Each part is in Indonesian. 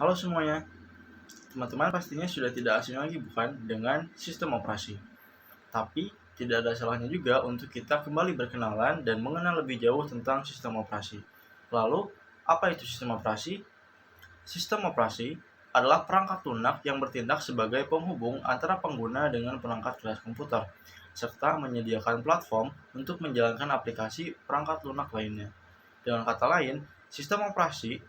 Halo semuanya, teman-teman pastinya sudah tidak asing lagi bukan dengan sistem operasi. Tapi tidak ada salahnya juga untuk kita kembali berkenalan dan mengenal lebih jauh tentang sistem operasi. Lalu, apa itu sistem operasi? Sistem operasi adalah perangkat lunak yang bertindak sebagai penghubung antara pengguna dengan perangkat keras komputer, serta menyediakan platform untuk menjalankan aplikasi perangkat lunak lainnya. Dengan kata lain, sistem operasi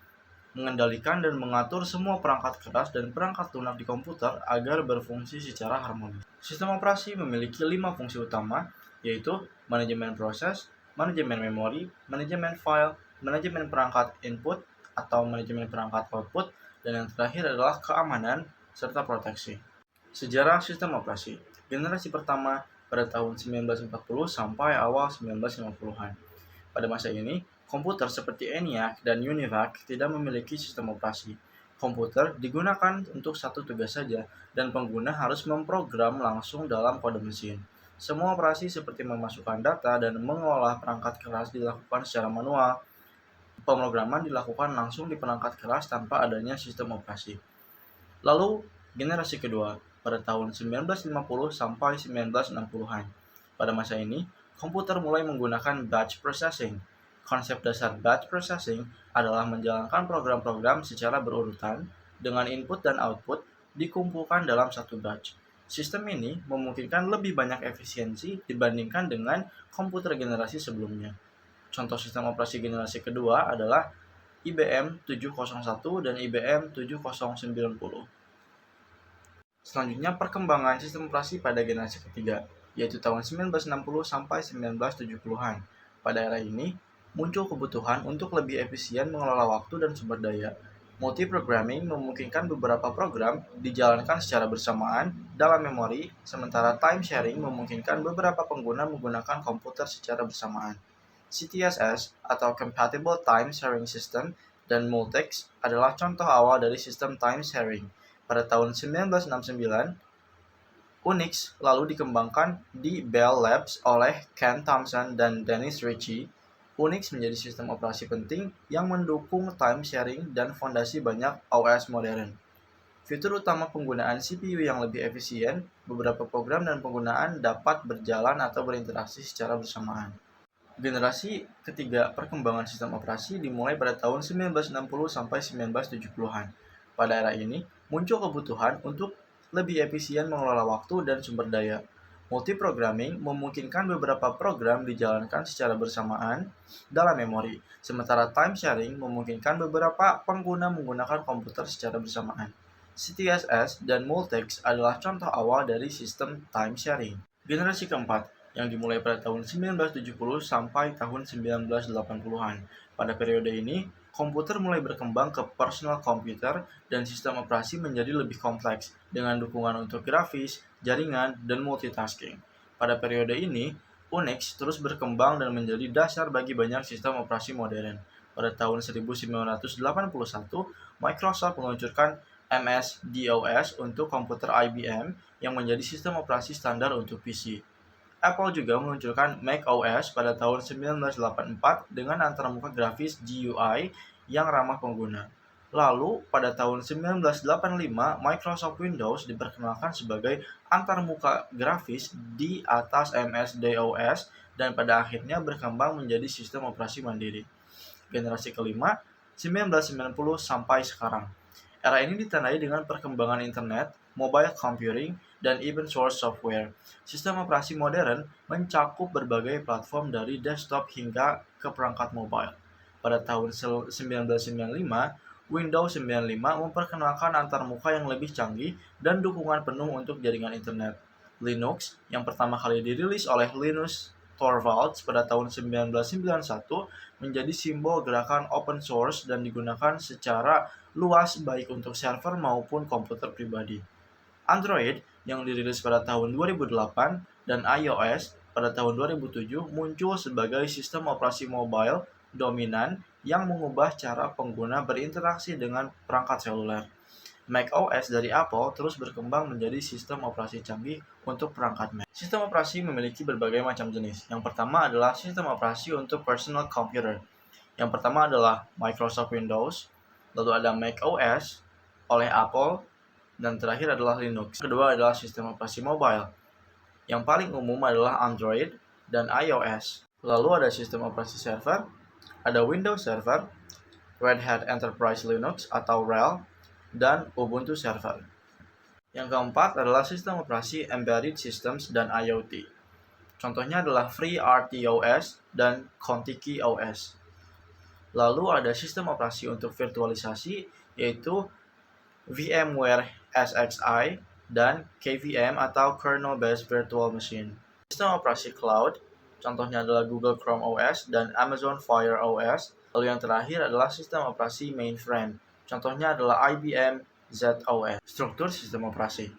mengendalikan dan mengatur semua perangkat keras dan perangkat lunak di komputer agar berfungsi secara harmonis. Sistem operasi memiliki 5 fungsi utama, yaitu manajemen proses, manajemen memori, manajemen file, manajemen perangkat input atau manajemen perangkat output, dan yang terakhir adalah keamanan serta proteksi. Sejarah sistem operasi. Generasi pertama pada tahun 1940 sampai awal 1950-an. Pada masa ini, komputer seperti ENIAC dan UNIVAC tidak memiliki sistem operasi. Komputer digunakan untuk satu tugas saja, dan pengguna harus memprogram langsung dalam kode mesin. Semua operasi seperti memasukkan data dan mengolah perangkat keras dilakukan secara manual. Pemrograman dilakukan langsung di perangkat keras tanpa adanya sistem operasi. Lalu, generasi kedua, pada tahun 1950 sampai 1960-an. Pada masa ini, komputer mulai menggunakan batch processing. Konsep dasar batch processing adalah menjalankan program-program secara berurutan dengan input dan output dikumpulkan dalam satu batch. Sistem ini memungkinkan lebih banyak efisiensi dibandingkan dengan komputer generasi sebelumnya. Contoh sistem operasi generasi kedua adalah IBM 701 dan IBM 7090. Selanjutnya perkembangan sistem operasi pada generasi ketiga, yaitu tahun 1960 sampai 1970-an. Pada era ini, muncul kebutuhan untuk lebih efisien mengelola waktu dan sumber daya. Multiprogramming memungkinkan beberapa program dijalankan secara bersamaan dalam memori, sementara time sharing memungkinkan beberapa pengguna menggunakan komputer secara bersamaan. CTSS atau Compatible Time Sharing System dan Multics adalah contoh awal dari sistem time sharing. Pada tahun 1969, Unix lalu dikembangkan di Bell Labs oleh Ken Thompson dan Dennis Ritchie. Unix menjadi sistem operasi penting yang mendukung time sharing dan fondasi banyak OS modern. Fitur utama penggunaan CPU yang lebih efisien, beberapa program dan penggunaan dapat berjalan atau berinteraksi secara bersamaan. Generasi ketiga perkembangan sistem operasi dimulai pada tahun 1960 sampai 1970-an. Pada era ini, muncul kebutuhan untuk lebih efisien mengelola waktu dan sumber daya. Multiprogramming memungkinkan beberapa program dijalankan secara bersamaan dalam memori, sementara time sharing memungkinkan beberapa pengguna menggunakan komputer secara bersamaan. CTSS dan Multics adalah contoh awal dari sistem time sharing. Generasi keempat, yang dimulai pada tahun 1970 sampai tahun 1980-an. Pada periode ini, komputer mulai berkembang ke personal computer dan sistem operasi menjadi lebih kompleks dengan dukungan untuk grafis, jaringan, dan multitasking. Pada periode ini, Unix terus berkembang dan menjadi dasar bagi banyak sistem operasi modern. Pada tahun 1981, Microsoft meluncurkan MS-DOS untuk komputer IBM yang menjadi sistem operasi standar untuk PC. Apple juga meluncurkan macOS pada tahun 1984 dengan antarmuka grafis GUI yang ramah pengguna. Lalu, pada tahun 1985, Microsoft Windows diperkenalkan sebagai antarmuka grafis di atas MS-DOS dan pada akhirnya berkembang menjadi sistem operasi mandiri. Generasi kelima, 1990 sampai sekarang. Era ini ditandai dengan perkembangan internet, mobile computing, dan open source software. Sistem operasi modern mencakup berbagai platform dari desktop hingga ke perangkat mobile. Pada tahun 1995, Windows 95 memperkenalkan antarmuka yang lebih canggih dan dukungan penuh untuk jaringan internet. Linux, yang pertama kali dirilis oleh Linus Torvalds pada tahun 1991, menjadi simbol gerakan open source dan digunakan secara luas baik untuk server maupun komputer pribadi. Android yang dirilis pada tahun 2008 dan iOS pada tahun 2007 muncul sebagai sistem operasi mobile dominan yang mengubah cara pengguna berinteraksi dengan perangkat seluler. macOS dari Apple terus berkembang menjadi sistem operasi canggih untuk perangkat Mac. Sistem operasi memiliki berbagai macam jenis. Yang pertama adalah sistem operasi untuk personal computer. Yang pertama adalah Microsoft Windows, lalu ada macOS, oleh Apple, dan terakhir adalah Linux. Kedua adalah sistem operasi mobile. Yang paling umum adalah Android dan iOS. Lalu ada sistem operasi server, ada Windows Server, Red Hat Enterprise Linux atau RHEL, dan Ubuntu Server. Yang keempat adalah sistem operasi Embedded Systems dan IoT. Contohnya adalah FreeRTOS dan Contiki OS. Lalu ada sistem operasi untuk virtualisasi, yaitu VMware SXI dan KVM atau Kernel Based Virtual Machine. Sistem operasi cloud, contohnya adalah Google Chrome OS dan Amazon Fire OS. Lalu yang terakhir adalah sistem operasi mainframe, contohnya adalah IBM ZOS. Struktur sistem operasi.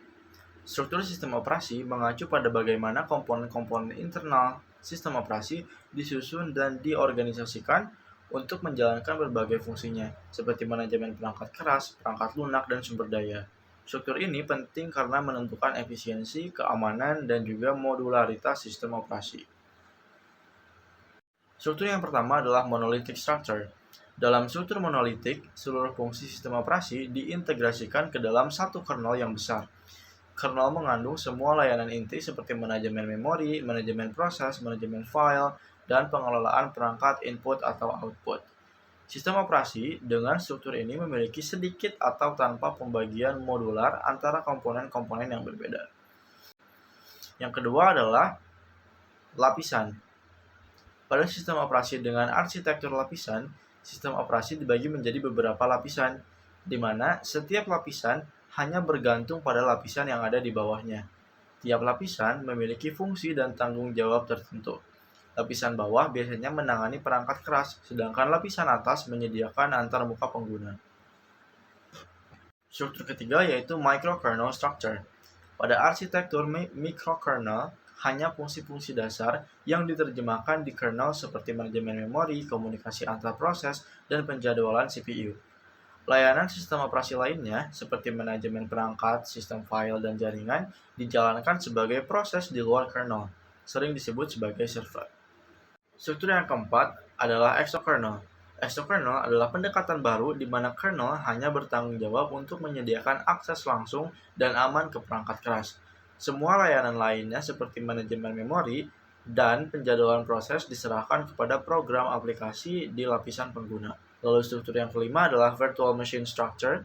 Struktur sistem operasi mengacu pada bagaimana komponen-komponen internal sistem operasi disusun dan diorganisasikan untuk menjalankan berbagai fungsinya, seperti manajemen perangkat keras, perangkat lunak, dan sumber daya. Struktur ini penting karena menentukan efisiensi, keamanan, dan juga modularitas sistem operasi. Struktur yang pertama adalah monolithic structure. Dalam struktur monolitik, seluruh fungsi sistem operasi diintegrasikan ke dalam satu kernel yang besar. Kernel mengandung semua layanan inti seperti manajemen memori, manajemen proses, manajemen file, dan pengelolaan perangkat input atau output. Sistem operasi dengan struktur ini memiliki sedikit atau tanpa pembagian modular antara komponen-komponen yang berbeda. Yang kedua adalah lapisan. Pada sistem operasi dengan arsitektur lapisan, sistem operasi dibagi menjadi beberapa lapisan, di mana setiap lapisan hanya bergantung pada lapisan yang ada di bawahnya. Tiap lapisan memiliki fungsi dan tanggung jawab tertentu. Lapisan bawah biasanya menangani perangkat keras, sedangkan lapisan atas menyediakan antarmuka pengguna. Struktur ketiga yaitu microkernel structure. Pada arsitektur microkernel, hanya fungsi-fungsi dasar yang diterjemahkan di kernel seperti manajemen memori, komunikasi antar proses, dan penjadwalan CPU. Layanan sistem operasi lainnya, seperti manajemen perangkat, sistem file, dan jaringan, dijalankan sebagai proses di luar kernel, sering disebut sebagai server. Struktur yang keempat adalah exokernel. Exokernel adalah pendekatan baru di mana kernel hanya bertanggung jawab untuk menyediakan akses langsung dan aman ke perangkat keras. Semua layanan lainnya seperti manajemen memori dan penjadwalan proses diserahkan kepada program aplikasi di lapisan pengguna. Lalu struktur yang kelima adalah virtual machine structure.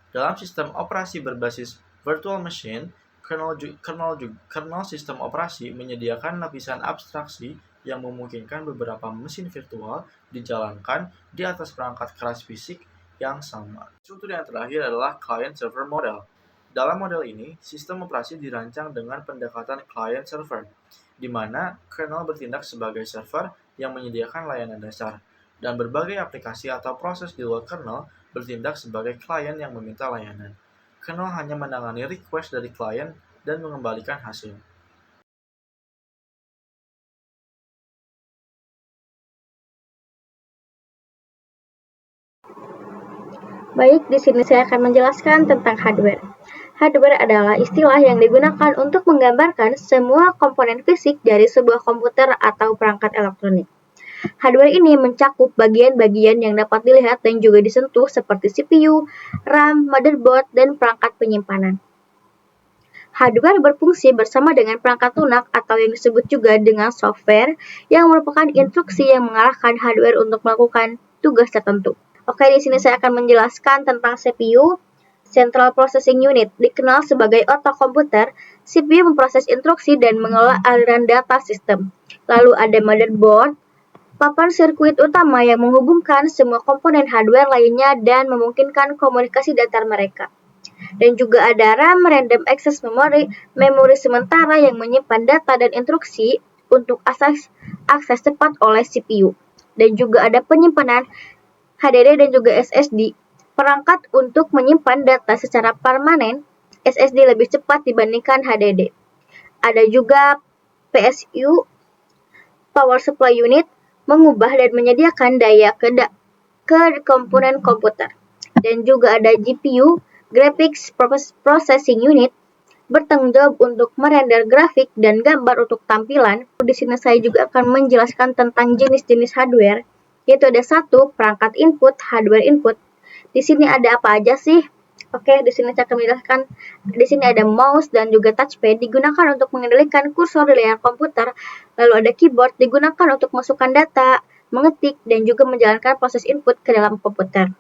Dalam sistem operasi berbasis virtual machine, kernel sistem operasi menyediakan lapisan abstraksi yang memungkinkan beberapa mesin virtual dijalankan di atas perangkat keras fisik yang sama. Struktur yang terakhir adalah client-server model. Dalam model ini, sistem operasi dirancang dengan pendekatan client-server, di mana kernel bertindak sebagai server yang menyediakan layanan dasar, dan berbagai aplikasi atau proses di luar kernel bertindak sebagai klien yang meminta layanan. Kernel hanya menangani request dari klien dan mengembalikan hasil. Baik, di sini saya akan menjelaskan tentang hardware. Hardware adalah istilah yang digunakan untuk menggambarkan semua komponen fisik dari sebuah komputer atau perangkat elektronik. Hardware ini mencakup bagian-bagian yang dapat dilihat dan juga disentuh seperti CPU, RAM, motherboard, dan perangkat penyimpanan. Hardware berfungsi bersama dengan perangkat lunak atau yang disebut juga dengan software yang merupakan instruksi yang mengarahkan hardware untuk melakukan tugas tertentu. Oke, di sini saya akan menjelaskan tentang CPU. Central Processing Unit dikenal sebagai otak komputer. CPU memproses instruksi dan mengelola aliran data sistem. Lalu ada motherboard, papan sirkuit utama yang menghubungkan semua komponen hardware lainnya dan memungkinkan komunikasi antar mereka. Dan juga ada RAM, Random Access Memory, memori sementara yang menyimpan data dan instruksi untuk akses cepat oleh CPU. Dan juga ada penyimpanan HDD dan juga SSD, perangkat untuk menyimpan data secara permanen. SSD lebih cepat dibandingkan HDD. Ada juga PSU, Power Supply Unit, mengubah dan menyediakan daya ke komponen komputer. Dan juga ada GPU, Graphics Processing Unit, bertanggung jawab untuk merender grafik dan gambar untuk tampilan. Di sini saya juga akan menjelaskan tentang jenis-jenis hardware, yaitu ada 1, perangkat input, hardware input. Di sini ada apa aja sih? Oke, di sini saya akan menjelaskan. Di sini ada mouse dan juga touchpad digunakan untuk mengendalikan kursor di layar komputer. Lalu ada keyboard digunakan untuk masukkan data, mengetik, dan juga menjalankan proses input ke dalam komputer.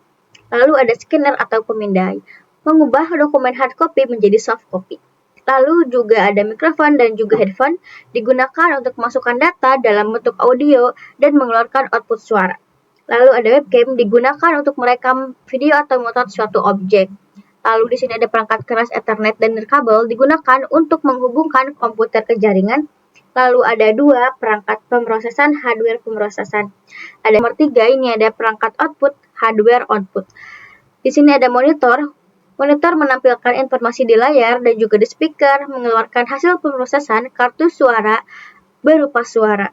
Lalu ada scanner atau pemindai, mengubah dokumen hard copy menjadi soft copy. Lalu juga ada mikrofon dan juga headphone digunakan untuk memasukkan data dalam bentuk audio dan mengeluarkan output suara. Lalu ada webcam digunakan untuk merekam video atau memotret suatu objek. Lalu di sini ada perangkat keras Ethernet dan nirkabel digunakan untuk menghubungkan komputer ke jaringan. Lalu ada dua perangkat pemrosesan hardware pemrosesan. Ada nomor 3, ini ada perangkat output hardware output. Di sini ada monitor. Monitor menampilkan informasi di layar dan juga di speaker mengeluarkan hasil pemrosesan kartu suara berupa suara.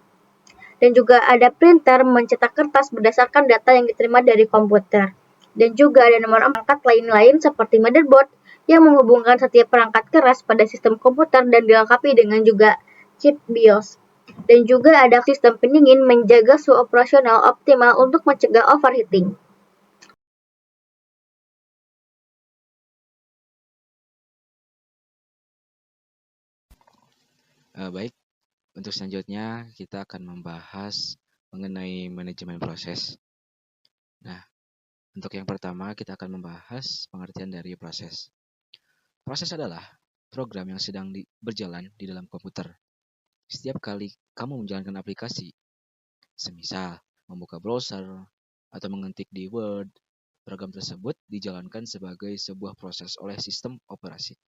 Dan juga ada printer mencetak kertas berdasarkan data yang diterima dari komputer. Dan juga ada nomor perangkat lain-lain seperti motherboard yang menghubungkan setiap perangkat keras pada sistem komputer dan dilengkapi dengan juga chip BIOS. Dan juga ada sistem pendingin menjaga suhu operasional optimal untuk mencegah overheating. Baik, untuk selanjutnya kita akan membahas mengenai manajemen proses. Nah, untuk yang pertama kita akan membahas pengertian dari proses. Proses adalah program yang sedang berjalan di dalam komputer. Setiap kali kamu menjalankan aplikasi, semisal membuka browser atau mengetik di Word, program tersebut dijalankan sebagai sebuah proses oleh sistem operasi.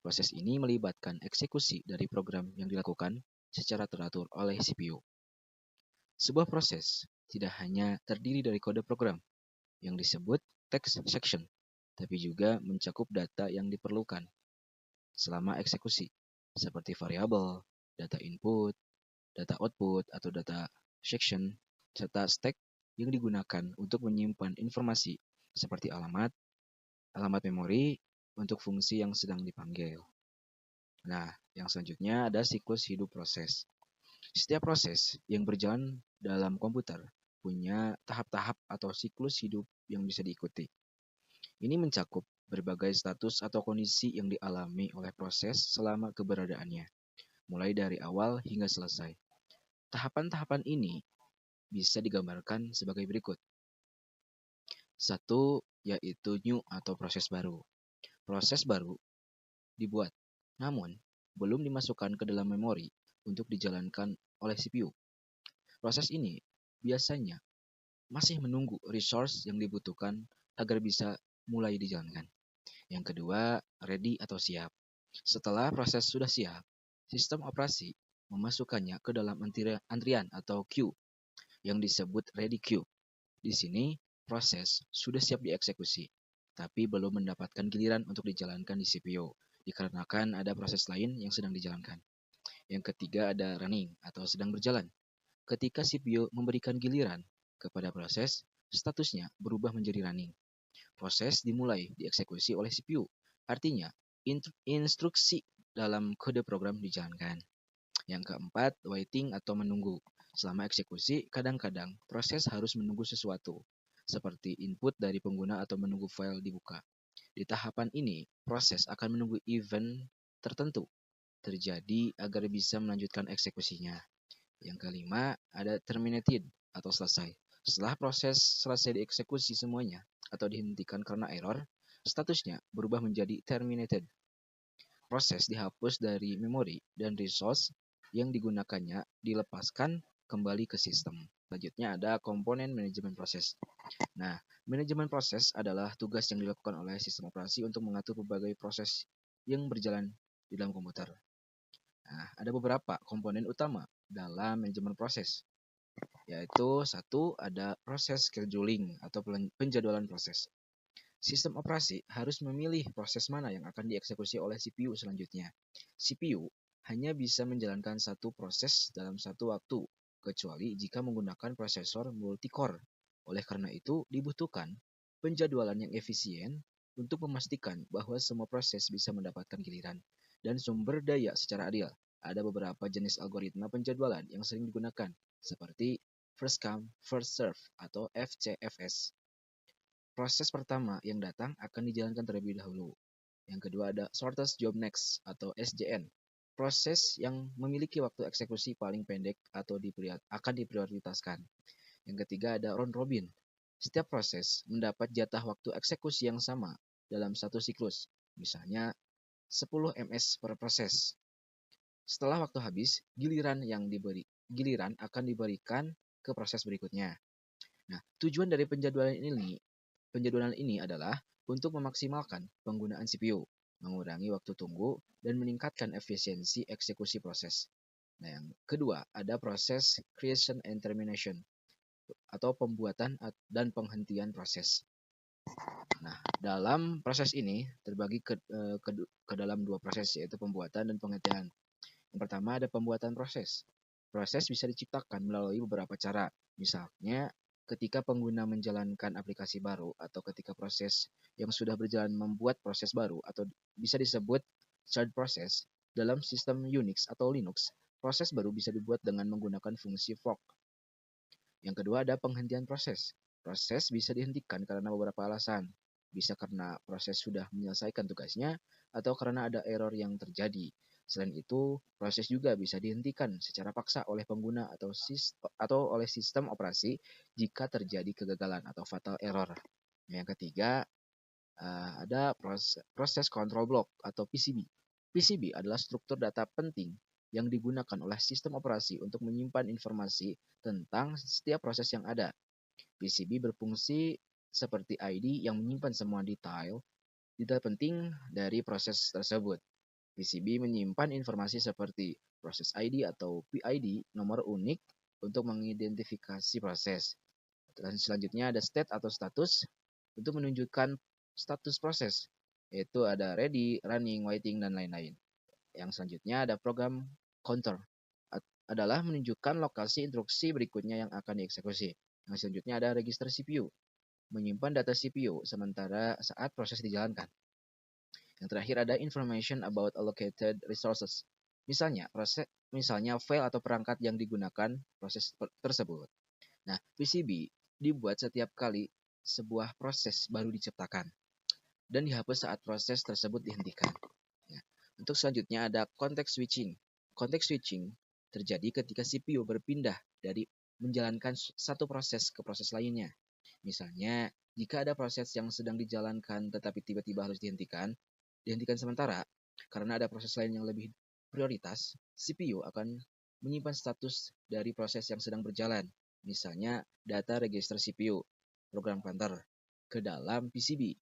Proses ini melibatkan eksekusi dari program yang dilakukan secara teratur oleh CPU. Sebuah proses tidak hanya terdiri dari kode program yang disebut text section, tapi juga mencakup data yang diperlukan selama eksekusi, seperti variabel, data input, data output atau data section, serta stack yang digunakan untuk menyimpan informasi seperti alamat memori untuk fungsi yang sedang dipanggil. Nah, yang selanjutnya ada siklus hidup proses. Setiap proses yang berjalan dalam komputer punya tahap-tahap atau siklus hidup yang bisa diikuti. Ini mencakup berbagai status atau kondisi yang dialami oleh proses selama keberadaannya, mulai dari awal hingga selesai. Tahapan-tahapan ini bisa digambarkan sebagai berikut. 1. Yaitu new atau proses baru. Proses baru dibuat, namun belum dimasukkan ke dalam memori untuk dijalankan oleh CPU. Proses ini biasanya masih menunggu resource yang dibutuhkan agar bisa mulai dijalankan. Yang kedua, ready atau siap. Setelah proses sudah siap, sistem operasi memasukkannya ke dalam antrian atau queue yang disebut ready queue. Di sini, proses sudah siap dieksekusi, tapi belum mendapatkan giliran untuk dijalankan di CPU, dikarenakan ada proses lain yang sedang dijalankan. Yang ketiga ada running atau sedang berjalan. Ketika CPU memberikan giliran kepada proses, statusnya berubah menjadi running. Proses dimulai dieksekusi oleh CPU, artinya instruksi dalam kode program dijalankan. Yang keempat, waiting atau menunggu. Selama eksekusi, kadang-kadang proses harus menunggu sesuatu, seperti input dari pengguna atau menunggu file dibuka. Di tahapan ini, proses akan menunggu event tertentu terjadi agar bisa melanjutkan eksekusinya. Yang kelima, ada terminated atau selesai. Setelah proses selesai dieksekusi semuanya atau dihentikan karena error, statusnya berubah menjadi terminated. Proses dihapus dari memori dan resource yang digunakannya dilepaskan kembali ke sistem. Selanjutnya ada komponen manajemen proses. Nah, manajemen proses adalah tugas yang dilakukan oleh sistem operasi untuk mengatur berbagai proses yang berjalan di dalam komputer. Nah, ada beberapa komponen utama dalam manajemen proses, yaitu satu ada proses scheduling atau penjadwalan proses. Sistem operasi harus memilih proses mana yang akan dieksekusi oleh CPU selanjutnya. CPU hanya bisa menjalankan satu proses dalam satu waktu, kecuali jika menggunakan prosesor multicore. Oleh karena itu, dibutuhkan penjadwalan yang efisien untuk memastikan bahwa semua proses bisa mendapatkan giliran dan sumber daya secara adil. Ada beberapa jenis algoritma penjadwalan yang sering digunakan, seperti first come, first serve atau FCFS. proses pertama yang datang akan dijalankan terlebih dahulu. Yang kedua ada shortest job next atau SJN. Proses yang memiliki waktu eksekusi paling pendek atau akan diprioritaskan. Yang ketiga ada round robin. Setiap proses mendapat jatah waktu eksekusi yang sama dalam satu siklus. Misalnya 10 ms per proses. Setelah waktu habis, giliran akan diberikan ke proses berikutnya. Nah, tujuan dari penjadwalan ini adalah untuk memaksimalkan penggunaan CPU, mengurangi waktu tunggu, dan meningkatkan efisiensi eksekusi proses. Nah, yang kedua, ada proses creation and termination, atau pembuatan dan penghentian proses. Nah, dalam proses ini terbagi ke dalam dua proses, yaitu pembuatan dan penghentian. Yang pertama ada pembuatan proses. Proses bisa diciptakan melalui beberapa cara. Misalnya, ketika pengguna menjalankan aplikasi baru atau ketika proses yang sudah berjalan membuat proses baru atau bisa disebut child process dalam sistem Unix atau Linux, proses baru bisa dibuat dengan menggunakan fungsi fork. Yang kedua ada penghentian proses. Proses bisa dihentikan karena beberapa alasan. Bisa karena proses sudah menyelesaikan tugasnya atau karena ada error yang terjadi. Selain itu, proses juga bisa dihentikan secara paksa oleh pengguna atau oleh sistem operasi jika terjadi kegagalan atau fatal error. Yang ketiga, ada proses control block atau PCB. PCB adalah struktur data penting yang digunakan oleh sistem operasi untuk menyimpan informasi tentang setiap proses yang ada. PCB berfungsi seperti ID yang menyimpan semua detail penting dari proses tersebut. PCB menyimpan informasi seperti proses ID atau PID, nomor unik untuk mengidentifikasi proses. Dan selanjutnya ada state atau status untuk menunjukkan status proses, yaitu ada ready, running, waiting, dan lain-lain. Yang selanjutnya ada program counter, adalah menunjukkan lokasi instruksi berikutnya yang akan dieksekusi. Yang selanjutnya ada register CPU, menyimpan data CPU sementara saat proses dijalankan. Yang terakhir ada information about allocated resources. Misalnya file atau perangkat yang digunakan proses tersebut. Nah, PCB dibuat setiap kali sebuah proses baru diciptakan dan dihapus saat proses tersebut dihentikan. Nah, untuk selanjutnya ada context switching. Context switching terjadi ketika CPU berpindah dari menjalankan satu proses ke proses lainnya. Misalnya, jika ada proses yang sedang dijalankan tetapi tiba-tiba harus dihentikan sementara karena ada proses lain yang lebih prioritas, CPU akan menyimpan status dari proses yang sedang berjalan, misalnya data register CPU, program counter, ke dalam PCB.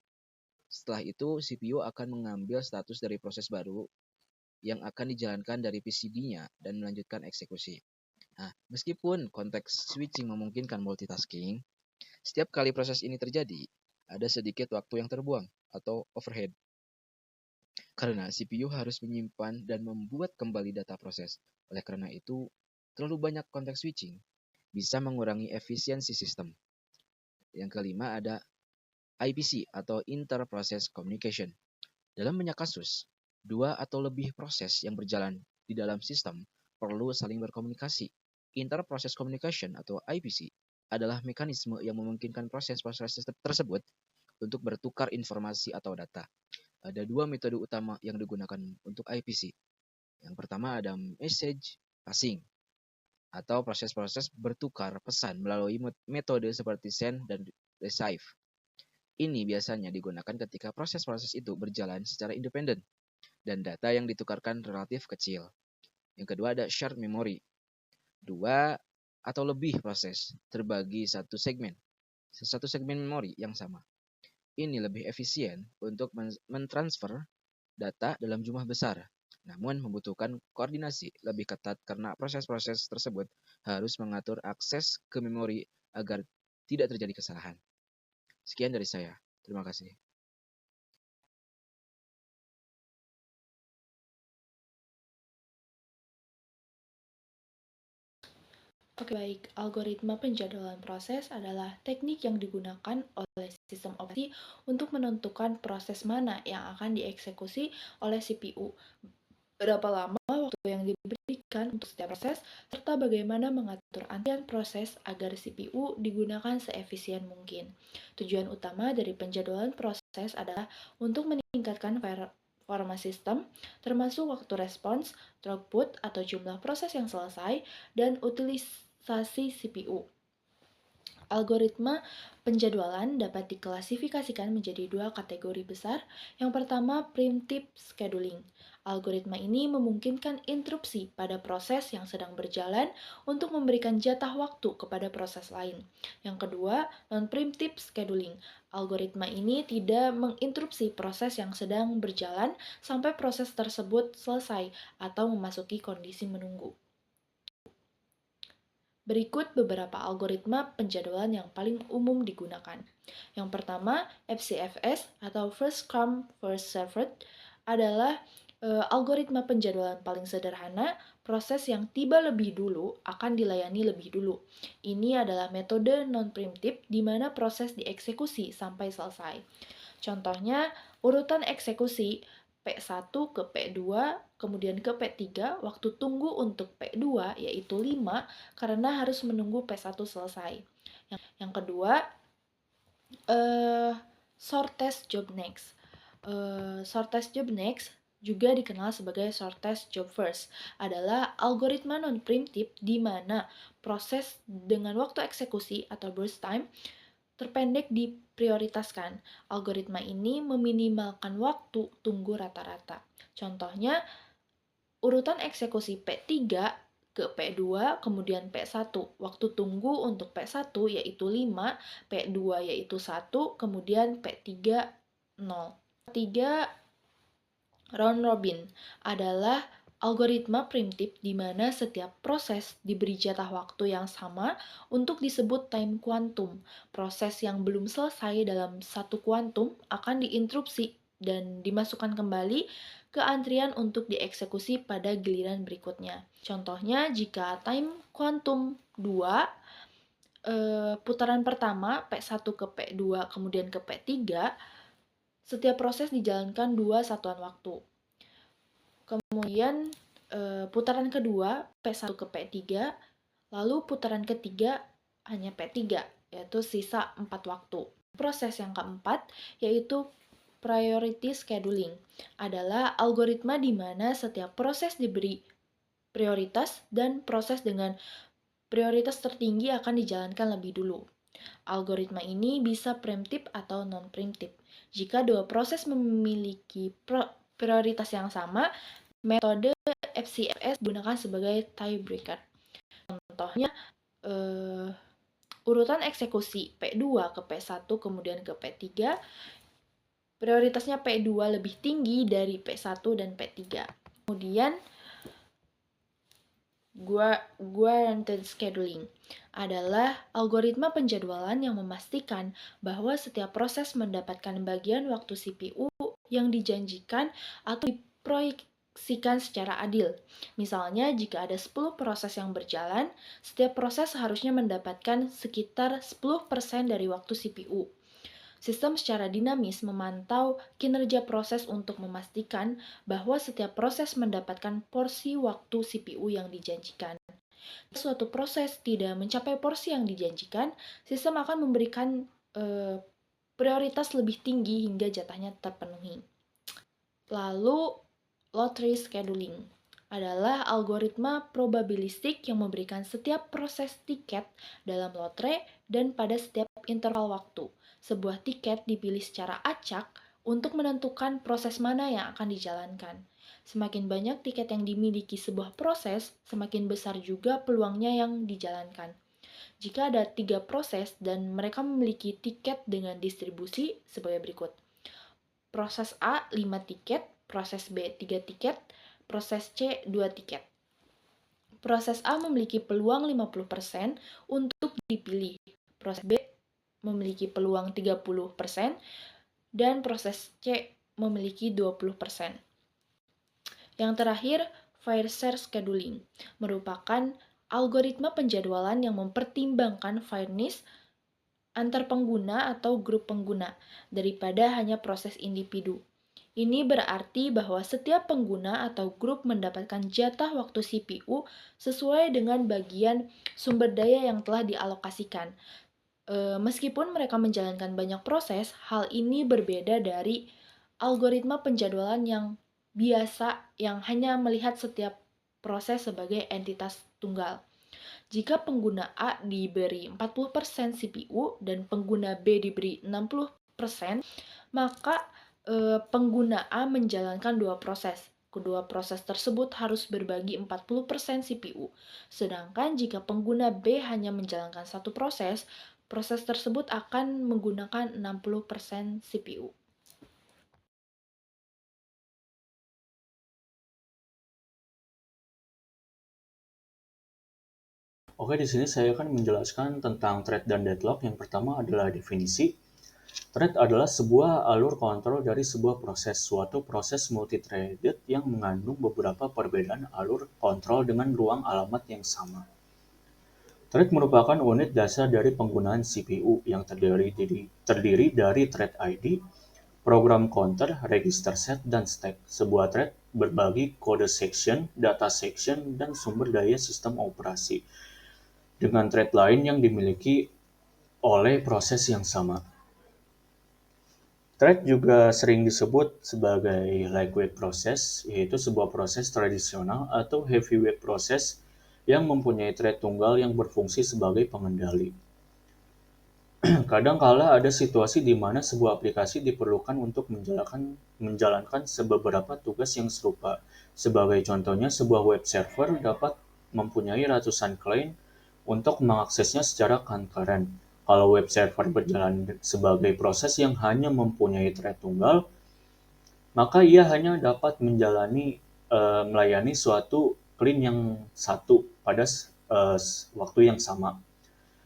Setelah itu, CPU akan mengambil status dari proses baru yang akan dijalankan dari PCB-nya dan melanjutkan eksekusi. Nah, meskipun konteks switching memungkinkan multitasking, setiap kali proses ini terjadi, ada sedikit waktu yang terbuang atau overhead. Karena CPU harus menyimpan dan membuat kembali data proses. Oleh karena itu, terlalu banyak konteks switching bisa mengurangi efisiensi sistem. Yang kelima ada IPC atau Inter-Process Communication. Dalam banyak kasus, dua atau lebih proses yang berjalan di dalam sistem perlu saling berkomunikasi. Inter-Process Communication atau IPC adalah mekanisme yang memungkinkan proses-proses tersebut untuk bertukar informasi atau data. Ada dua metode utama yang digunakan untuk IPC. Yang pertama ada message passing atau proses-proses bertukar pesan melalui metode seperti send dan receive. Ini biasanya digunakan ketika proses-proses itu berjalan secara independen dan data yang ditukarkan relatif kecil. Yang kedua ada shared memory. Dua atau lebih proses terbagi satu segmen memori yang sama. Ini lebih efisien untuk mentransfer data dalam jumlah besar, namun membutuhkan koordinasi lebih ketat karena proses-proses tersebut harus mengatur akses ke memori agar tidak terjadi kesalahan. Sekian dari saya. Terima kasih. Oke, baik. Algoritma penjadwalan proses adalah teknik yang digunakan oleh sistem operasi untuk menentukan proses mana yang akan dieksekusi oleh CPU berapa lama waktu yang diberikan untuk setiap proses, serta bagaimana mengatur antrian proses agar CPU digunakan seefisien mungkin. Tujuan utama dari penjadwalan proses adalah untuk meningkatkan performa sistem, termasuk waktu respons, throughput atau jumlah proses yang selesai, dan utilisasi CPU. Algoritma penjadwalan dapat diklasifikasikan menjadi dua kategori besar. Yang pertama, preemptive scheduling. Algoritma ini memungkinkan interupsi pada proses yang sedang berjalan untuk memberikan jatah waktu kepada proses lain. Yang kedua, non-preemptive scheduling. Algoritma ini tidak menginterupsi proses yang sedang berjalan sampai proses tersebut selesai atau memasuki kondisi menunggu. Berikut beberapa algoritma penjadwalan yang paling umum digunakan. Yang pertama, FCFS atau First Come First Served adalah algoritma penjadwalan paling sederhana. Proses yang tiba lebih dulu akan dilayani lebih dulu. Ini adalah metode non-preemptive di mana proses dieksekusi sampai selesai. Contohnya, urutan eksekusi P1 ke P2, kemudian ke P3, waktu tunggu untuk P2 yaitu 5 karena harus menunggu P1 selesai. Yang kedua, shortest job next. Shortest job next juga dikenal sebagai shortest job first, adalah algoritma non-preemptive di mana proses dengan waktu eksekusi atau burst time terpendek diprioritaskan. Algoritma ini meminimalkan waktu tunggu rata-rata. Contohnya, urutan eksekusi P3 ke P2, kemudian P1. Waktu tunggu untuk P1 yaitu 5, P2 yaitu 1, kemudian P3 0. Ketiga, round robin adalah algoritma preemptive di mana setiap proses diberi jatah waktu yang sama untuk disebut time quantum. Proses yang belum selesai dalam satu kuantum akan diinterupsi dan dimasukkan kembali ke antrian untuk dieksekusi pada giliran berikutnya. Contohnya, jika time quantum 2, putaran pertama P1 ke P2 kemudian ke P3, setiap proses dijalankan 2 satuan waktu. Kemudian putaran kedua P1 ke P3, lalu putaran ketiga hanya P3, yaitu sisa 4 waktu. Proses yang keempat yaitu priority scheduling, adalah algoritma di mana setiap proses diberi prioritas dan proses dengan prioritas tertinggi akan dijalankan lebih dulu. Algoritma ini bisa preemptive atau non-preemptive. Jika dua proses memiliki prioritas yang sama, metode FCFS digunakan sebagai tiebreaker. Contohnya, urutan eksekusi P2 ke P1 kemudian ke P3, prioritasnya P2 lebih tinggi dari P1 dan P3. Kemudian, guaranteed scheduling adalah algoritma penjadwalan yang memastikan bahwa setiap proses mendapatkan bagian waktu CPU yang dijanjikan atau diproyeksikan secara adil. Misalnya, jika ada 10 proses yang berjalan, setiap proses harusnya mendapatkan sekitar 10% dari waktu CPU. Sistem secara dinamis memantau kinerja proses untuk memastikan bahwa setiap proses mendapatkan porsi waktu CPU yang dijanjikan. Jika suatu proses tidak mencapai porsi yang dijanjikan, sistem akan memberikan prioritas lebih tinggi hingga jatahnya terpenuhi. Lalu, lottery scheduling adalah algoritma probabilistik yang memberikan setiap proses tiket dalam lotre dan pada setiap interval waktu. Sebuah tiket dipilih secara acak untuk menentukan proses mana yang akan dijalankan. Semakin banyak tiket yang dimiliki sebuah proses, semakin besar juga peluangnya yang dijalankan. Jika ada 3 proses dan mereka memiliki tiket dengan distribusi sebagai berikut. Proses A 5 tiket, proses B 3 tiket, proses C 2 tiket. Proses A memiliki peluang 50% untuk dipilih. Proses B memiliki peluang 30% dan proses C memiliki 20%. Yang terakhir, fair share scheduling merupakan algoritma penjadwalan yang mempertimbangkan fairness antar pengguna atau grup pengguna daripada hanya proses individu. Ini berarti bahwa setiap pengguna atau grup mendapatkan jatah waktu CPU sesuai dengan bagian sumber daya yang telah dialokasikan. Meskipun mereka menjalankan banyak proses, hal ini berbeda dari algoritma penjadwalan yang biasa yang hanya melihat setiap proses sebagai entitas tunggal. Jika pengguna A diberi 40% CPU dan pengguna B diberi 60%, maka pengguna A menjalankan dua proses. Kedua proses tersebut harus berbagi 40% CPU. Sedangkan jika pengguna B hanya menjalankan satu proses, proses tersebut akan menggunakan 60% CPU. Oke, di sini saya akan menjelaskan tentang thread dan deadlock. Yang pertama adalah definisi. Thread adalah sebuah alur kontrol dari sebuah proses, suatu proses multi-threaded yang mengandung beberapa perbedaan alur kontrol dengan ruang alamat yang sama. Thread merupakan unit dasar dari penggunaan CPU yang terdiri dari thread ID, program counter, register set, dan stack. Sebuah thread berbagi kode section, data section, dan sumber daya sistem operasi dengan thread lain yang dimiliki oleh proses yang sama. Thread juga sering disebut sebagai lightweight process, yaitu sebuah proses tradisional atau heavyweight process yang mempunyai thread tunggal yang berfungsi sebagai pengendali. Kadang kala ada situasi di mana sebuah aplikasi diperlukan untuk menjalankan beberapa tugas yang serupa. Sebagai contohnya, sebuah web server dapat mempunyai ratusan klien untuk mengaksesnya secara concurrent. Kalau web server berjalan sebagai proses yang hanya mempunyai thread tunggal, maka ia hanya dapat melayani suatu klien yang satu pada waktu yang sama.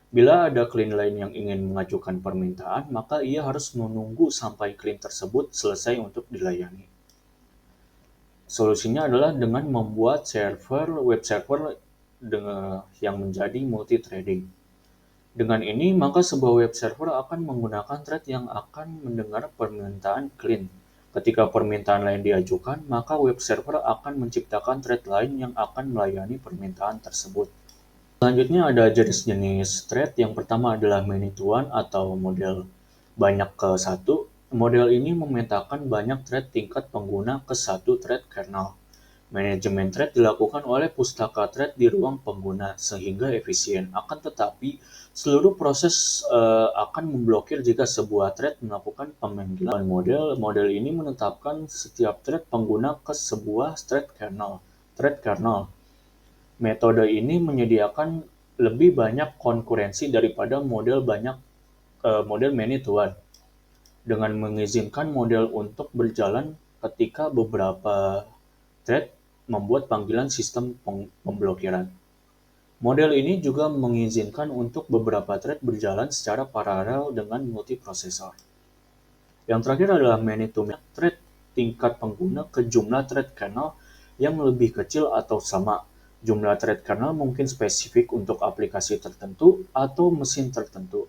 Bila ada klien lain yang ingin mengajukan permintaan, maka ia harus menunggu sampai klien tersebut selesai untuk dilayani. Solusinya adalah dengan membuat web server yang menjadi multi-threading. Dengan ini, maka sebuah web server akan menggunakan thread yang akan mendengar permintaan klien. Ketika permintaan lain diajukan, maka web server akan menciptakan thread lain yang akan melayani permintaan tersebut. Selanjutnya ada jenis-jenis thread. Yang pertama adalah many-to-one atau model banyak ke satu. Model ini memetakan banyak thread tingkat pengguna ke satu thread kernel. Manajemen thread dilakukan oleh pustaka thread di ruang pengguna sehingga efisien. Akan tetapi, seluruh proses akan memblokir jika sebuah thread melakukan pemanggilan model ini menetapkan setiap thread pengguna ke sebuah thread kernel. Metode ini menyediakan lebih banyak konkurensi daripada model many-to-one, dengan mengizinkan model untuk berjalan ketika beberapa thread membuat panggilan sistem pemblokiran. Model ini juga mengizinkan untuk beberapa thread berjalan secara paralel dengan multiprosesor. Yang terakhir adalah many-to-many thread tingkat pengguna ke jumlah thread kernel yang lebih kecil atau sama. Jumlah thread kernel mungkin spesifik untuk aplikasi tertentu atau mesin tertentu.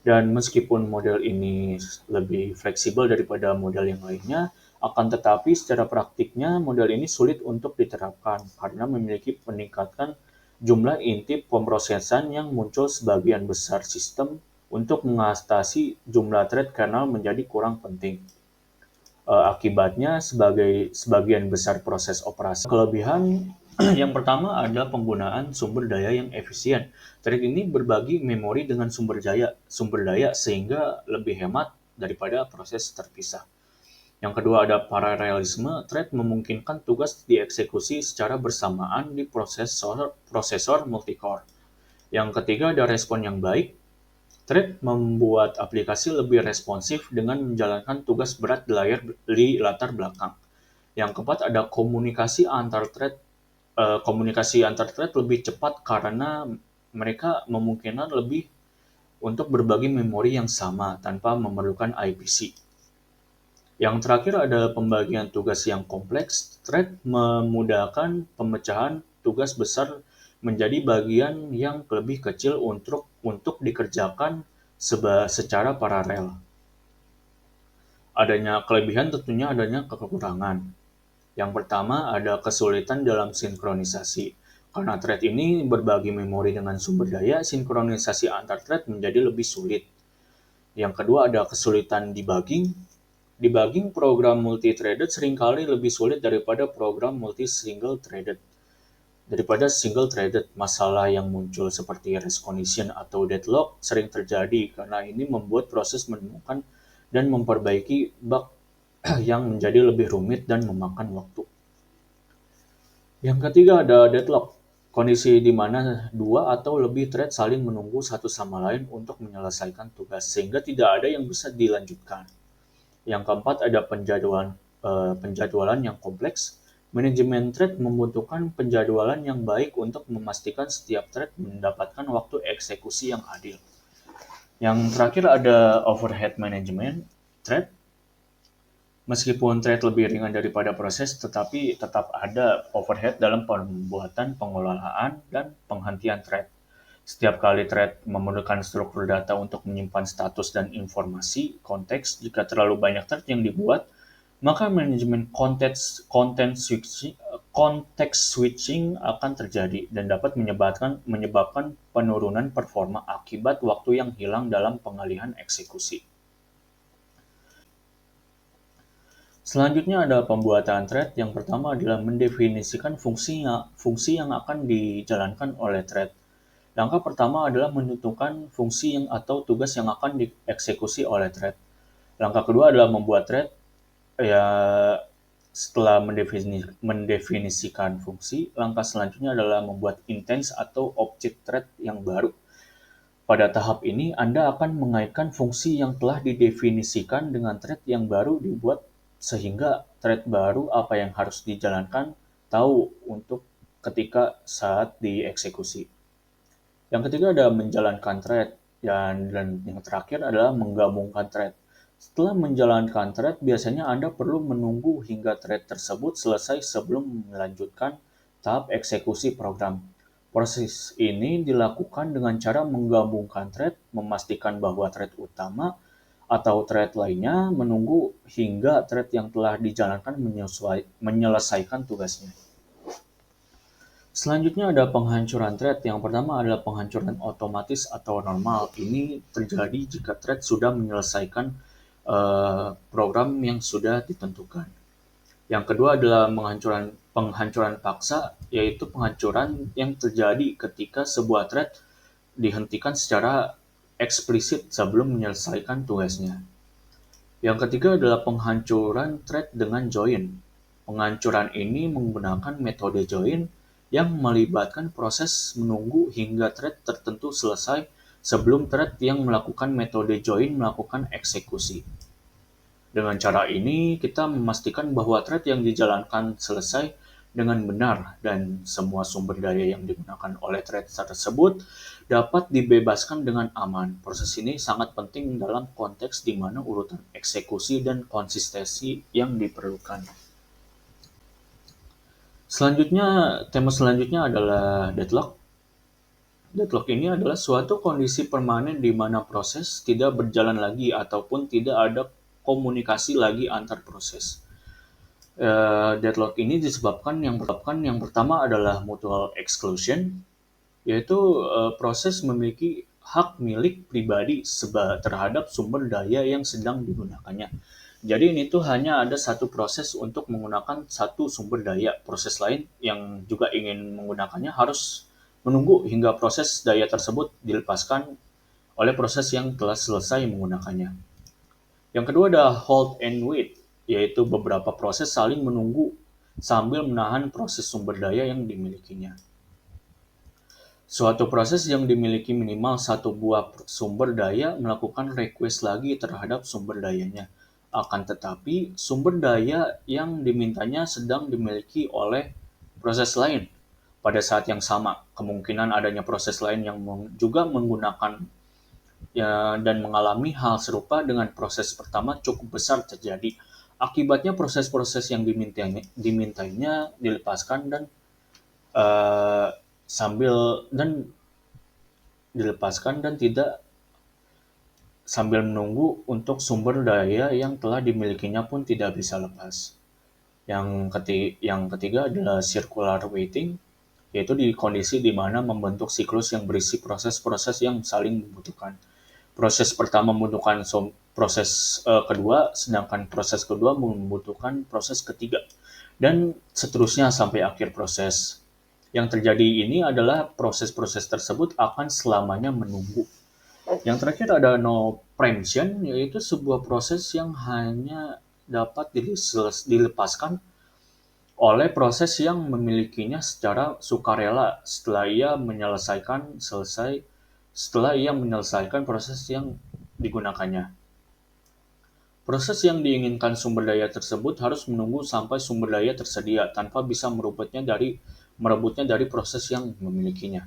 Dan meskipun model ini lebih fleksibel daripada model yang lainnya, akan tetapi secara praktiknya model ini sulit untuk diterapkan karena memiliki peningkatan jumlah inti pemrosesan yang muncul sebagian besar sistem untuk mengatasi jumlah thread kernel menjadi kurang penting. Akibatnya sebagian besar proses operasi. Kelebihan yang pertama adalah penggunaan sumber daya yang efisien. Thread ini berbagi memori dengan sumber daya sehingga lebih hemat daripada proses terpisah. Yang kedua ada paralelisme. Thread memungkinkan tugas dieksekusi secara bersamaan di prosesor multicore. Yang ketiga ada respon yang baik. Thread membuat aplikasi lebih responsif dengan menjalankan tugas berat di latar belakang. Yang keempat ada komunikasi antar thread lebih cepat karena mereka memungkinkan lebih untuk berbagi memori yang sama tanpa memerlukan IPC. Yang terakhir ada pembagian tugas yang kompleks. Thread memudahkan pemecahan tugas besar menjadi bagian yang lebih kecil untuk dikerjakan secara paralel. adanya kelebihan tentunya adanya kekurangan. Yang pertama ada kesulitan dalam sinkronisasi. Karena thread ini berbagi memori dengan sumber daya, sinkronisasi antar thread menjadi lebih sulit. Yang kedua ada kesulitan debugging. Debugging program multi-threaded seringkali lebih sulit daripada program multi-single-threaded. Masalah yang muncul seperti race condition atau deadlock sering terjadi karena ini membuat proses menemukan dan memperbaiki bug yang menjadi lebih rumit dan memakan waktu. Yang ketiga ada deadlock, kondisi di mana dua atau lebih thread saling menunggu satu sama lain untuk menyelesaikan tugas, sehingga tidak ada yang bisa dilanjutkan. Yang keempat ada penjadwalan yang kompleks. Manajemen thread membutuhkan penjadwalan yang baik untuk memastikan setiap thread mendapatkan waktu eksekusi yang adil. Yang terakhir ada overhead management thread. Meskipun thread lebih ringan daripada proses, tetapi tetap ada overhead dalam pembuatan, pengelolaan, dan penghentian thread. Setiap kali thread memerlukan struktur data untuk menyimpan status dan informasi konteks. Jika terlalu banyak thread yang dibuat, maka manajemen konteks switching akan terjadi dan dapat menyebabkan penurunan performa akibat waktu yang hilang dalam pengalihan eksekusi. Selanjutnya ada pembuatan thread. Yang pertama adalah mendefinisikan fungsi yang akan dijalankan oleh thread. Langkah pertama adalah menentukan fungsi atau tugas yang akan dieksekusi oleh thread. Langkah kedua adalah membuat thread. Setelah mendefinisikan fungsi, langkah selanjutnya adalah membuat instance atau objek thread yang baru. Pada tahap ini, Anda akan mengaitkan fungsi yang telah didefinisikan dengan thread yang baru dibuat sehingga thread baru apa yang harus dijalankan tahu untuk ketika saat dieksekusi. Yang ketiga ada menjalankan thread, dan yang terakhir adalah menggabungkan thread. Setelah menjalankan thread, biasanya Anda perlu menunggu hingga thread tersebut selesai sebelum melanjutkan tahap eksekusi program. Proses ini dilakukan dengan cara menggabungkan thread, memastikan bahwa thread utama atau thread lainnya menunggu hingga thread yang telah dijalankan menyelesaikan tugasnya. Selanjutnya ada penghancuran thread. Yang pertama adalah penghancuran otomatis atau normal. Ini terjadi jika thread sudah menyelesaikan program yang sudah ditentukan. Yang kedua adalah penghancuran paksa, yaitu penghancuran yang terjadi ketika sebuah thread dihentikan secara eksplisit sebelum menyelesaikan tugasnya. Yang ketiga adalah penghancuran thread dengan join. Penghancuran ini menggunakan metode join yang melibatkan proses menunggu hingga thread tertentu selesai sebelum thread yang melakukan metode join melakukan eksekusi. Dengan cara ini, kita memastikan bahwa thread yang dijalankan selesai dengan benar dan semua sumber daya yang digunakan oleh thread tersebut dapat dibebaskan dengan aman. Proses ini sangat penting dalam konteks di mana urutan eksekusi dan konsistensi yang diperlukan. Tema selanjutnya adalah deadlock. Deadlock ini adalah suatu kondisi permanen di mana proses tidak berjalan lagi ataupun tidak ada komunikasi lagi antar proses. Deadlock ini disebabkan yang pertama adalah mutual exclusion, yaitu proses memiliki hak milik pribadi terhadap sumber daya yang sedang digunakannya. Jadi ini tuh hanya ada satu proses untuk menggunakan satu sumber daya. Proses lain yang juga ingin menggunakannya harus menunggu hingga proses daya tersebut dilepaskan oleh proses yang telah selesai menggunakannya. Yang kedua adalah hold and wait, yaitu beberapa proses saling menunggu sambil menahan proses sumber daya yang dimilikinya. Suatu proses yang dimiliki minimal satu buah sumber daya melakukan request lagi terhadap sumber dayanya. Akan tetapi, sumber daya yang dimintanya sedang dimiliki oleh proses lain. Pada saat yang sama, kemungkinan adanya proses lain yang juga menggunakan dan mengalami hal serupa dengan proses pertama cukup besar terjadi. Akibatnya proses-proses yang dimintainya dilepaskan dan sambil menunggu untuk sumber daya yang telah dimilikinya pun tidak bisa lepas. Yang ketiga adalah circular waiting, yaitu di kondisi di mana membentuk siklus yang berisi proses-proses yang saling membutuhkan. Proses pertama membutuhkan proses kedua, sedangkan proses kedua membutuhkan proses ketiga, dan seterusnya sampai akhir proses. Yang terjadi ini adalah proses-proses tersebut akan selamanya menunggu. Yang terakhir ada no preemption, yaitu sebuah proses yang hanya dapat dilepaskan oleh proses yang memilikinya secara sukarela setelah ia menyelesaikan proses yang digunakannya. Proses yang diinginkan sumber daya tersebut harus menunggu sampai sumber daya tersedia tanpa bisa merebutnya dari proses yang memilikinya.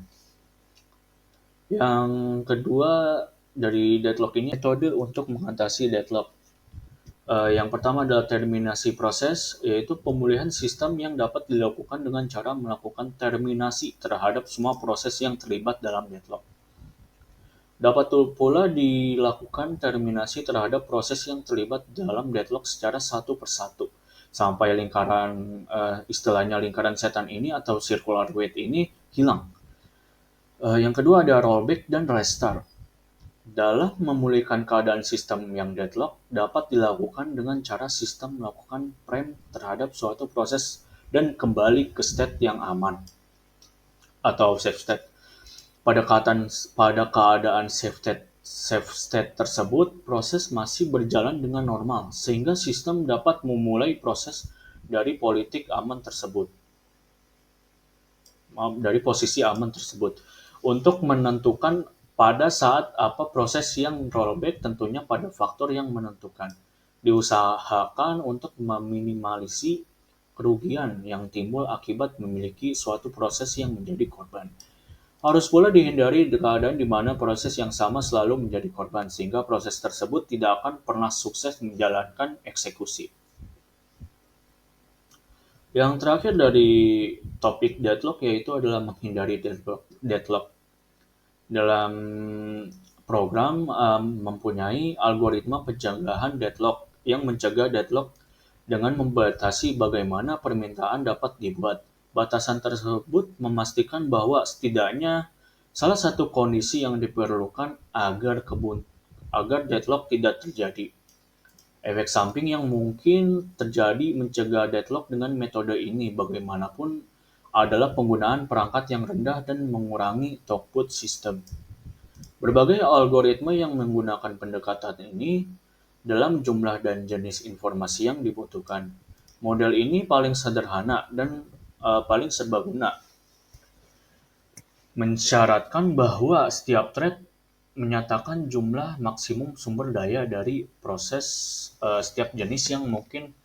Yang kedua dari deadlock ini, metode untuk mengatasi deadlock. Yang pertama adalah terminasi proses, yaitu pemulihan sistem yang dapat dilakukan dengan cara melakukan terminasi terhadap semua proses yang terlibat dalam deadlock. Dapat pula dilakukan terminasi terhadap proses yang terlibat dalam deadlock secara satu persatu, sampai istilahnya lingkaran setan ini atau circular wait ini hilang. Yang kedua ada rollback dan restart. Dalam memulihkan keadaan sistem yang deadlock dapat dilakukan dengan cara sistem melakukan preempt terhadap suatu proses dan kembali ke state yang aman atau safe state. Pada keadaan safe state tersebut, proses masih berjalan dengan normal sehingga sistem dapat memulai proses dari posisi aman tersebut untuk menentukan pada saat apa proses yang rollback, tentunya pada faktor yang menentukan. Diusahakan untuk meminimalisasi kerugian yang timbul akibat memiliki suatu proses yang menjadi korban. Harus pula dihindari keadaan di mana proses yang sama selalu menjadi korban, sehingga proses tersebut tidak akan pernah sukses menjalankan eksekusi. Yang terakhir dari topik deadlock yaitu adalah menghindari deadlock. Dalam program mempunyai algoritma pencegahan deadlock yang mencegah deadlock dengan membatasi bagaimana permintaan dapat dibuat. Batasan tersebut memastikan bahwa setidaknya salah satu kondisi yang diperlukan agar deadlock tidak terjadi. Efek samping yang mungkin terjadi mencegah deadlock dengan metode ini bagaimanapun adalah penggunaan perangkat yang rendah dan mengurangi throughput sistem. Berbagai algoritma yang menggunakan pendekatan ini dalam jumlah dan jenis informasi yang dibutuhkan. Model ini paling sederhana dan paling serbaguna, mensyaratkan bahwa setiap thread menyatakan jumlah maksimum sumber daya dari proses setiap jenis yang mungkin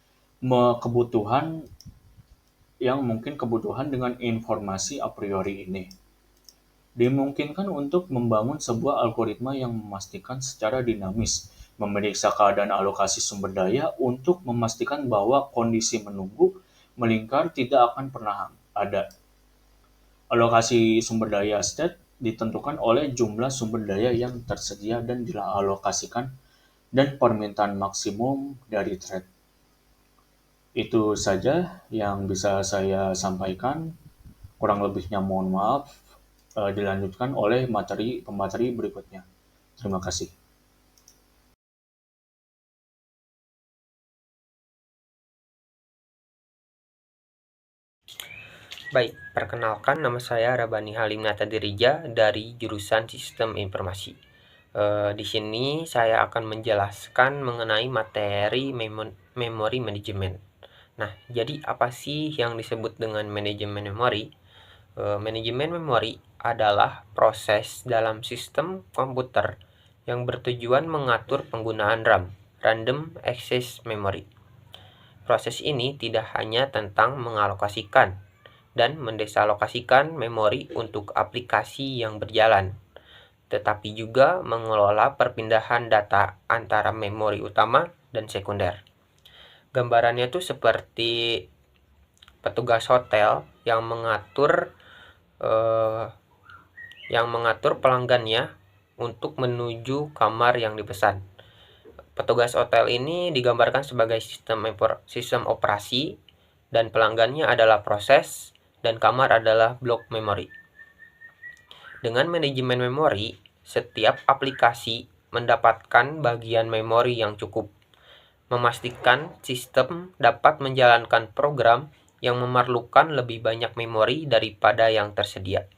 kebutuhan dengan informasi a priori ini. Dimungkinkan untuk membangun sebuah algoritma yang memastikan secara dinamis, memeriksa keadaan alokasi sumber daya untuk memastikan bahwa kondisi menunggu melingkar tidak akan pernah ada. Alokasi sumber daya state ditentukan oleh jumlah sumber daya yang tersedia dan dialokasikan dan permintaan maksimum dari thread. Itu saja yang bisa saya sampaikan. Kurang lebihnya mohon maaf. Dilanjutkan oleh pemateri berikutnya. Terima kasih. Baik, perkenalkan nama saya Rabani Halim Natadirija dari jurusan Sistem Informasi. Di sini saya akan menjelaskan mengenai materi memori manajemen. Nah, jadi apa sih yang disebut dengan manajemen memori? Manajemen memori adalah proses dalam sistem komputer yang bertujuan mengatur penggunaan RAM, Random Access Memory. Proses ini tidak hanya tentang mengalokasikan dan mendesalokasikan memori untuk aplikasi yang berjalan, tetapi juga mengelola perpindahan data antara memori utama dan sekunder. Gambarannya tuh seperti petugas hotel yang mengatur pelanggannya untuk menuju kamar yang dipesan. Petugas hotel ini digambarkan sebagai sistem operasi, dan pelanggannya adalah proses, dan kamar adalah blok memori. Dengan manajemen memori, setiap aplikasi mendapatkan bagian memori yang cukup, memastikan sistem dapat menjalankan program yang memerlukan lebih banyak memori daripada yang tersedia.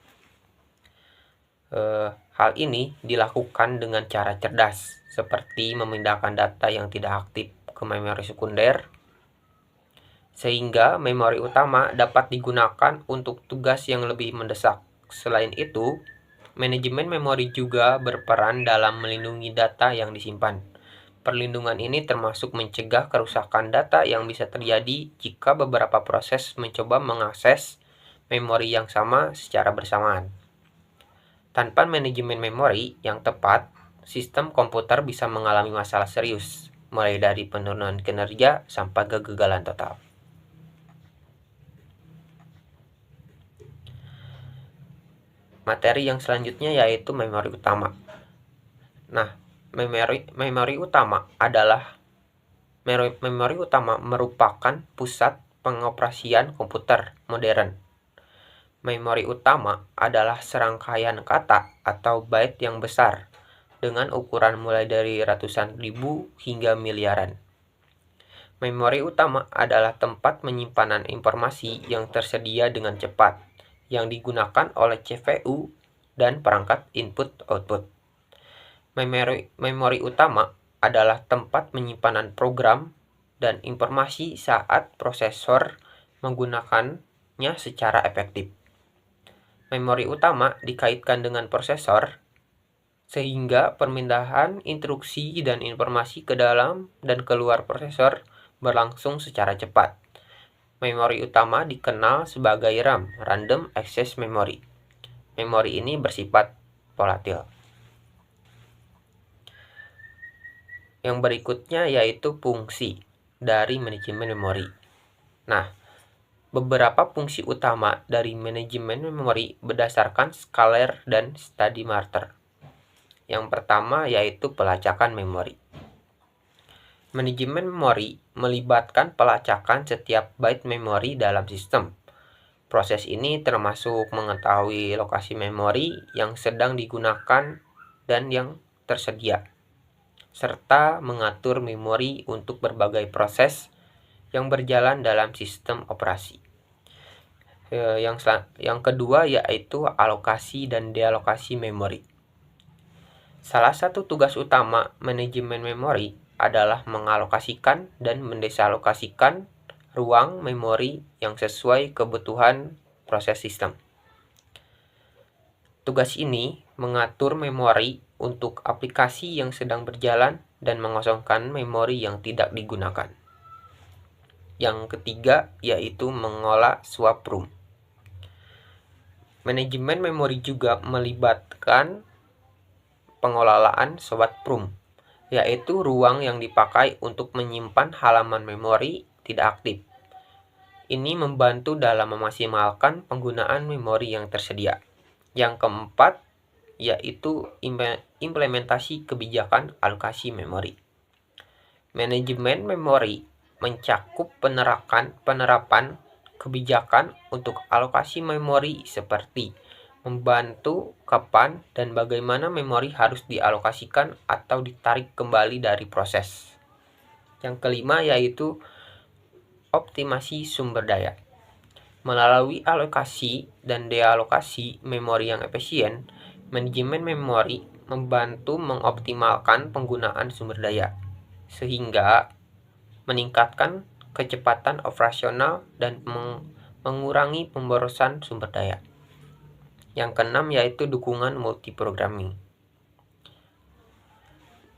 Hal ini dilakukan dengan cara cerdas, seperti memindahkan data yang tidak aktif ke memori sekunder, sehingga memori utama dapat digunakan untuk tugas yang lebih mendesak. Selain itu, manajemen memori juga berperan dalam melindungi data yang disimpan. Perlindungan ini termasuk mencegah kerusakan data yang bisa terjadi jika beberapa proses mencoba mengakses memori yang sama secara bersamaan. Tanpa manajemen memori yang tepat, sistem komputer bisa mengalami masalah serius, mulai dari penurunan kinerja sampai kegagalan total. Materi yang selanjutnya yaitu memori utama. Nah, memori utama merupakan pusat pengoperasian komputer modern. Memori utama adalah serangkaian kata atau byte yang besar dengan ukuran mulai dari ratusan ribu hingga miliaran. Memori utama adalah tempat penyimpanan informasi yang tersedia dengan cepat, yang digunakan oleh CPU dan perangkat input-output. Memori utama adalah tempat penyimpanan program dan informasi saat prosesor menggunakannya secara efektif. Memori utama dikaitkan dengan prosesor, sehingga perpindahan instruksi dan informasi ke dalam dan keluar prosesor berlangsung secara cepat. Memori utama dikenal sebagai RAM, Random Access Memory. Memori ini bersifat volatil. Yang berikutnya yaitu fungsi dari manajemen memori. Nah, beberapa fungsi utama dari manajemen memori berdasarkan Scaler dan Stadtmatter. Yang pertama yaitu pelacakan memori. Manajemen memori melibatkan pelacakan setiap byte memori dalam sistem. Proses ini termasuk mengetahui lokasi memori yang sedang digunakan dan yang tersedia, serta mengatur memori untuk berbagai proses yang berjalan dalam sistem operasi. Yang kedua yaitu alokasi dan dealokasi memori. Salah satu tugas utama manajemen memori adalah mengalokasikan dan mendesalokasikan ruang memori yang sesuai kebutuhan proses sistem. Tugas ini mengatur memori untuk aplikasi yang sedang berjalan dan mengosongkan memori yang tidak digunakan. Yang ketiga yaitu mengolah swap room. Manajemen memori juga melibatkan pengelolaan swap room, yaitu ruang yang dipakai untuk menyimpan halaman memori tidak aktif. Ini membantu dalam memaksimalkan penggunaan memori yang tersedia. Yang keempat yaitu implementasi kebijakan alokasi memori. Manajemen memori mencakup penerapan kebijakan untuk alokasi memori seperti membantu kapan dan bagaimana memori harus dialokasikan atau ditarik kembali dari proses. Yang kelima yaitu optimasi sumber daya. Melalui alokasi dan dealokasi memori yang efisien, manajemen memori membantu mengoptimalkan penggunaan sumber daya, sehingga meningkatkan kecepatan operasional dan mengurangi pemborosan sumber daya. Yang keenam yaitu dukungan multiprogramming.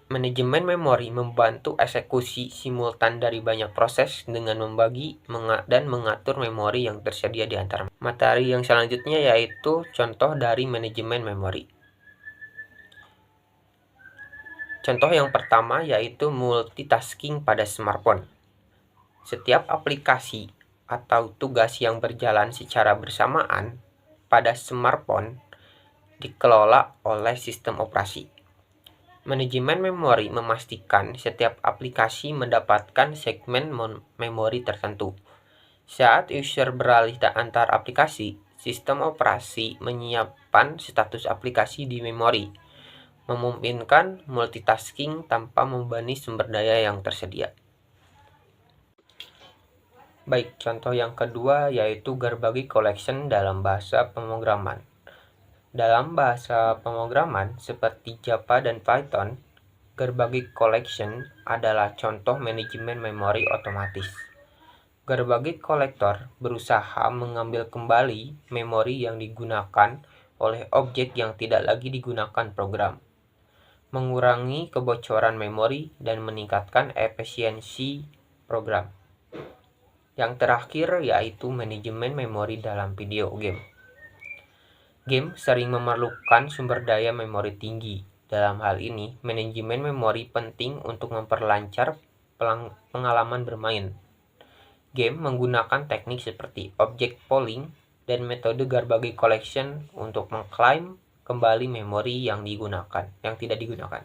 Manajemen memori membantu eksekusi simultan dari banyak proses dengan membagi dan mengatur memori yang tersedia di antara. Materi yang selanjutnya yaitu contoh dari manajemen memori. Contoh yang pertama yaitu multitasking pada smartphone. Setiap aplikasi atau tugas yang berjalan secara bersamaan pada smartphone dikelola oleh sistem operasi. Manajemen memori memastikan setiap aplikasi mendapatkan segmen memori tertentu. Saat user beralih antar aplikasi, sistem operasi menyiapkan status aplikasi di memori, memungkinkan multitasking tanpa membebani sumber daya yang tersedia. Baik, contoh yang kedua yaitu garbage collection dalam bahasa pemrograman. Dalam bahasa pemrograman seperti Java dan Python, garbage collection adalah contoh manajemen memori otomatis. Garbage collector berusaha mengambil kembali memori yang digunakan oleh objek yang tidak lagi digunakan program, mengurangi kebocoran memori dan meningkatkan efisiensi program. Yang terakhir yaitu manajemen memori dalam video game. Game sering memerlukan sumber daya memori tinggi. Dalam hal ini, manajemen memori penting untuk memperlancar pengalaman bermain. Game menggunakan teknik seperti object pooling dan metode garbage collection untuk mengklaim kembali memori yang tidak digunakan.